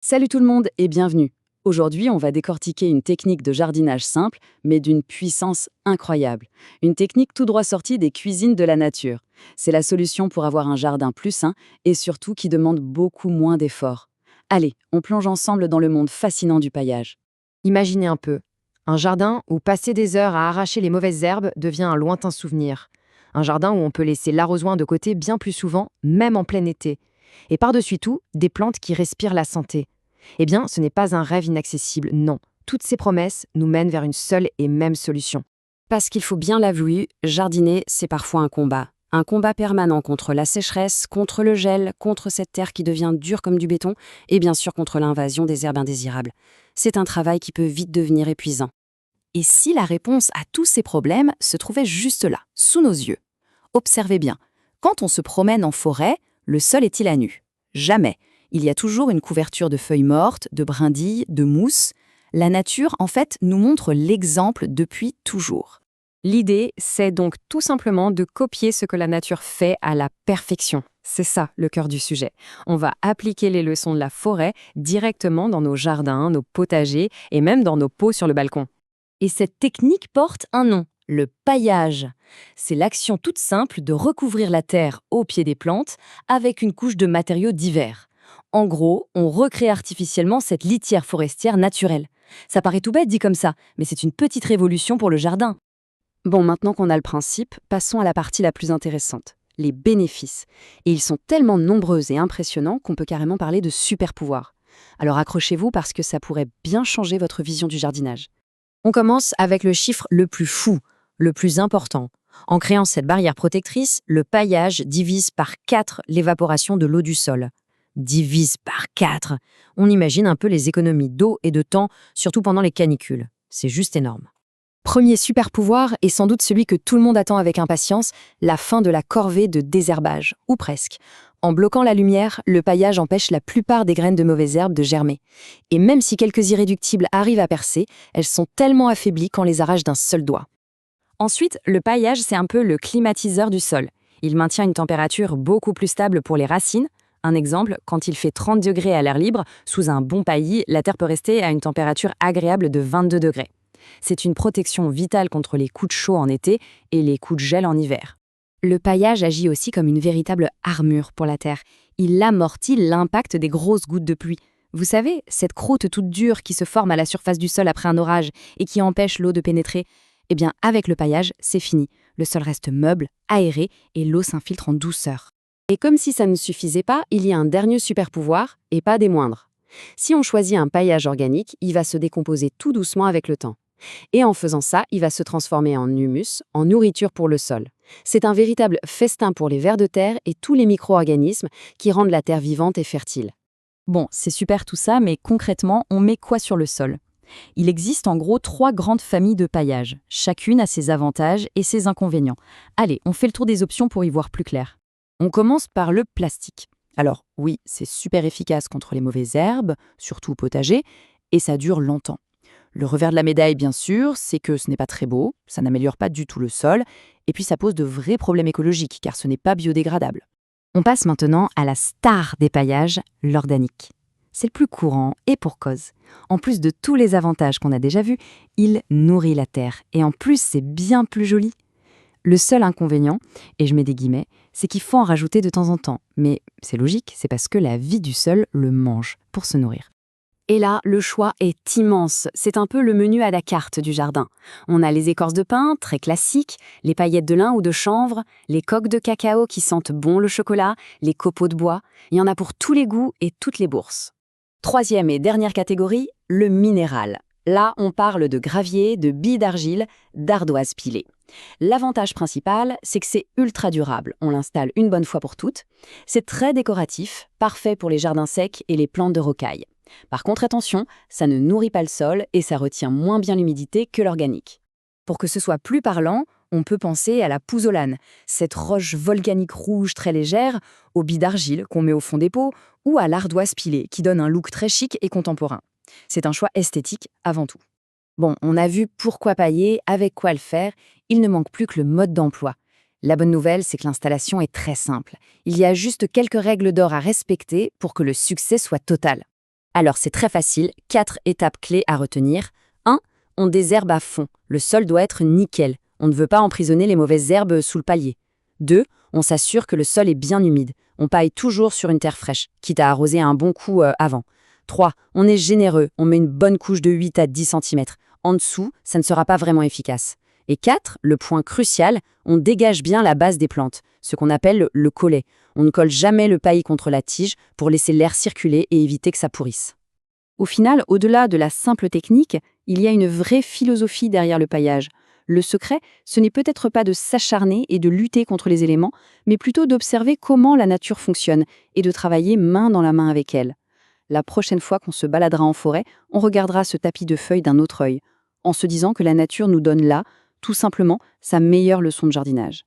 Salut tout le monde et bienvenue. Aujourd'hui, on va décortiquer une technique de jardinage simple, mais d'une puissance incroyable. Une technique tout droit sortie des cuisines de la nature. C'est la solution pour avoir un jardin plus sain et surtout qui demande beaucoup moins d'efforts. Allez, on plonge ensemble dans le monde fascinant du paillage. Imaginez un peu. Un jardin où passer des heures à arracher les mauvaises herbes devient un lointain souvenir. Un jardin où on peut laisser l'arrosoir de côté bien plus souvent, même en plein été. Et par-dessus tout, des plantes qui respirent la santé. Eh bien, ce n'est pas un rêve inaccessible, non. Toutes ces promesses nous mènent vers une seule et même solution. Parce qu'il faut bien l'avouer, jardiner, c'est parfois un combat. Un combat permanent contre la sécheresse, contre le gel, contre cette terre qui devient dure comme du béton, et bien sûr contre l'invasion des herbes indésirables. C'est un travail qui peut vite devenir épuisant. Et si la réponse à tous ces problèmes se trouvait juste là, sous nos yeux? Observez bien, quand on se promène en forêt, le sol est-il à nu? Jamais. Il y a toujours une couverture de feuilles mortes, de brindilles, de mousse. La nature, en fait, nous montre l'exemple depuis toujours. L'idée, c'est donc tout simplement de copier ce que la nature fait à la perfection. C'est ça le cœur du sujet. On va appliquer les leçons de la forêt directement dans nos jardins, nos potagers et même dans nos pots sur le balcon. Et cette technique porte un nom, le paillage. C'est l'action toute simple de recouvrir la terre au pied des plantes avec une couche de matériaux divers. En gros, on recrée artificiellement cette litière forestière naturelle. Ça paraît tout bête dit comme ça, mais c'est une petite révolution pour le jardin. Bon, maintenant qu'on a le principe, passons à la partie la plus intéressante, les bénéfices. Et ils sont tellement nombreux et impressionnants qu'on peut carrément parler de super pouvoirs. Alors accrochez-vous parce que ça pourrait bien changer votre vision du jardinage. On commence avec le chiffre le plus fou, le plus important. En créant cette barrière protectrice, le paillage divise par 4 l'évaporation de l'eau du sol. Divise par 4. On imagine un peu les économies d'eau et de temps, surtout pendant les canicules. C'est juste énorme. Premier super pouvoir, et sans doute celui que tout le monde attend avec impatience, la fin de la corvée de désherbage, ou presque. En bloquant la lumière, le paillage empêche la plupart des graines de mauvaises herbes de germer. Et même si quelques irréductibles arrivent à percer, elles sont tellement affaiblies qu'on les arrache d'un seul doigt. Ensuite, le paillage, c'est un peu le climatiseur du sol. Il maintient une température beaucoup plus stable pour les racines. Un exemple, quand il fait 30 degrés à l'air libre, sous un bon paillis, la terre peut rester à une température agréable de 22 degrés. C'est une protection vitale contre les coups de chaud en été et les coups de gel en hiver. Le paillage agit aussi comme une véritable armure pour la terre. Il amortit l'impact des grosses gouttes de pluie. Vous savez, cette croûte toute dure qui se forme à la surface du sol après un orage et qui empêche l'eau de pénétrer. Eh bien, avec le paillage, c'est fini. Le sol reste meuble, aéré et l'eau s'infiltre en douceur. Et comme si ça ne suffisait pas, il y a un dernier super pouvoir, et pas des moindres. Si on choisit un paillage organique, il va se décomposer tout doucement avec le temps. Et en faisant ça, il va se transformer en humus, en nourriture pour le sol. C'est un véritable festin pour les vers de terre et tous les micro-organismes qui rendent la terre vivante et fertile. Bon, c'est super tout ça, mais concrètement, on met quoi sur le sol? Il existe en gros 3 grandes familles de paillage. Chacune a ses avantages et ses inconvénients. Allez, on fait le tour des options pour y voir plus clair. On commence par le plastique. Alors oui, c'est super efficace contre les mauvaises herbes, surtout au potager, et ça dure longtemps. Le revers de la médaille, bien sûr, c'est que ce n'est pas très beau, ça n'améliore pas du tout le sol, et puis ça pose de vrais problèmes écologiques, car ce n'est pas biodégradable. On passe maintenant à la star des paillages, l'organique. C'est le plus courant et pour cause. En plus de tous les avantages qu'on a déjà vus, il nourrit la terre, et en plus c'est bien plus joli. Le seul inconvénient, et je mets des guillemets, c'est qu'il faut en rajouter de temps en temps. Mais c'est logique, c'est parce que la vie du sol le mange pour se nourrir. Et là, le choix est immense. C'est un peu le menu à la carte du jardin. On a les écorces de pin, très classiques, les paillettes de lin ou de chanvre, les coques de cacao qui sentent bon le chocolat, les copeaux de bois. Il y en a pour tous les goûts et toutes les bourses. Troisième et dernière catégorie, le minéral. Là, on parle de gravier, de billes d'argile, d'ardoise pilée. L'avantage principal, c'est que c'est ultra durable. On l'installe une bonne fois pour toutes. C'est très décoratif, parfait pour les jardins secs et les plantes de rocaille. Par contre, attention, ça ne nourrit pas le sol et ça retient moins bien l'humidité que l'organique. Pour que ce soit plus parlant, on peut penser à la pouzzolane, cette roche volcanique rouge très légère, aux billes d'argile qu'on met au fond des pots, ou à l'ardoise pilée qui donne un look très chic et contemporain. C'est un choix esthétique avant tout. Bon, on a vu pourquoi pailler, avec quoi le faire, il ne manque plus que le mode d'emploi. La bonne nouvelle, c'est que l'installation est très simple. Il y a juste quelques règles d'or à respecter pour que le succès soit total. Alors c'est très facile, 4 étapes clés à retenir. 1. On désherbe à fond. Le sol doit être nickel. On ne veut pas emprisonner les mauvaises herbes sous le palier. 2. On s'assure que le sol est bien humide. On paille toujours sur une terre fraîche, quitte à arroser un bon coup avant. 3. On est généreux. On met une bonne couche de 8 à 10 cm. En dessous, ça ne sera pas vraiment efficace. Et 4, le point crucial, on dégage bien la base des plantes, ce qu'on appelle le collet. On ne colle jamais le paillis contre la tige pour laisser l'air circuler et éviter que ça pourrisse. Au final, au-delà de la simple technique, il y a une vraie philosophie derrière le paillage. Le secret, ce n'est peut-être pas de s'acharner et de lutter contre les éléments, mais plutôt d'observer comment la nature fonctionne et de travailler main dans la main avec elle. La prochaine fois qu'on se baladera en forêt, on regardera ce tapis de feuilles d'un autre œil, en se disant que la nature nous donne là, tout simplement, sa meilleure leçon de jardinage.